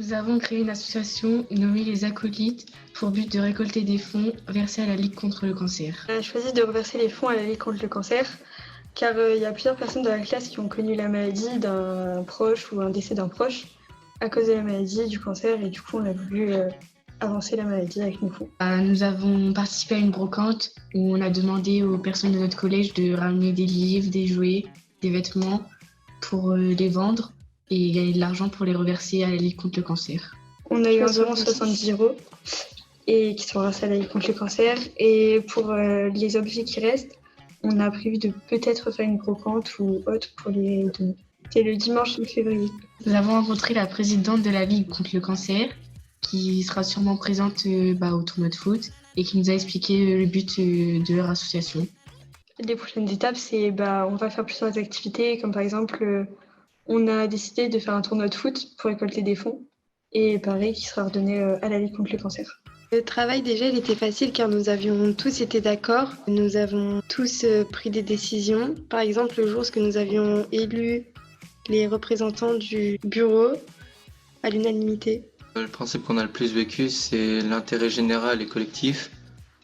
Nous avons créé une association nommée les Acolytes pour but de récolter des fonds versés à la Ligue contre le cancer. On a choisi de reverser les fonds à la Ligue contre le cancer car il y a plusieurs personnes dans la classe qui ont connu la maladie d'un proche ou un décès d'un proche à cause de la maladie, du cancer, et du coup on a voulu avancer la maladie avec nos fonds. Nous avons participé à une brocante où on a demandé aux personnes de notre collège de ramener des livres, des jouets, des vêtements pour les vendre et gagner de l'argent pour les reverser à la Ligue contre le cancer. On a eu environ 70 € et qui sont versés à la Ligue contre le cancer. Et pour les objets qui restent, on a prévu de peut-être faire une brocante ou autre pour les donner. C'est le dimanche 5 février. Nous avons rencontré la présidente de la Ligue contre le cancer qui sera sûrement présente au tournoi de foot et qui nous a expliqué le but de leur association. Les prochaines étapes, c'est on va faire plusieurs activités, comme par exemple, on a décidé de faire un tournoi de foot pour récolter des fonds et pareil, qui sera redonné à la Ligue contre le cancer. Le travail déjà, il était facile car nous avions tous été d'accord. Nous avons tous pris des décisions. Par exemple, le jour où nous avions élu les représentants du bureau à l'unanimité. Le principe qu'on a le plus vécu, c'est l'intérêt général et collectif.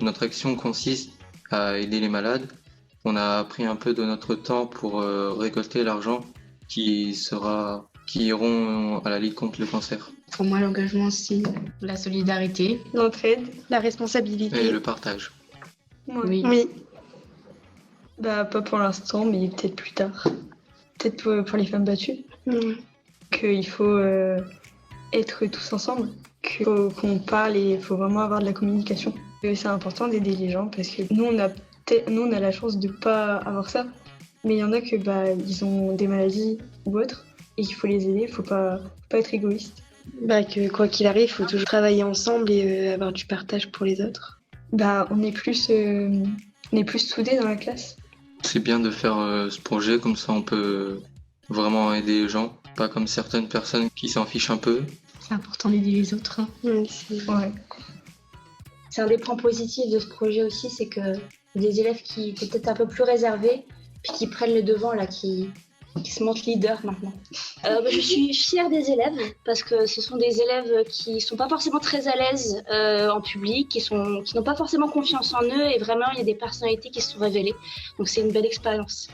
Notre action consiste à aider les malades. On a pris un peu de notre temps pour récolter l'argent qui iront à la Ligue contre le cancer. Pour moi, l'engagement, c'est la solidarité, l'entraide, la responsabilité et le partage. Oui. Pas pour l'instant, mais peut-être plus tard. Peut-être pour les femmes battues. Qu'il faut être tous ensemble, qu'on parle et il faut vraiment avoir de la communication. C'est important d'aider les gens parce que nous, on a la chance de pas avoir ça, mais il y en a que ils ont des maladies ou autres et qu'il faut les aider, faut pas être égoïste. Que quoi qu'il arrive, il faut toujours travailler ensemble et avoir du partage pour les autres. On est plus soudés dans la classe. C'est bien de faire ce projet, comme ça on peut vraiment aider les gens, pas comme certaines personnes qui s'en fichent un peu. C'est important d'aider les autres. C'est un des points positifs de ce projet aussi, c'est que des élèves qui étaient peut-être un peu plus réservés, puis qui prennent le devant, là, qui se montrent leaders maintenant. Je suis fière des élèves, parce que ce sont des élèves qui sont pas forcément très à l'aise en public, qui n'ont pas forcément confiance en eux, et vraiment il y a des personnalités qui se sont révélées. Donc c'est une belle expérience.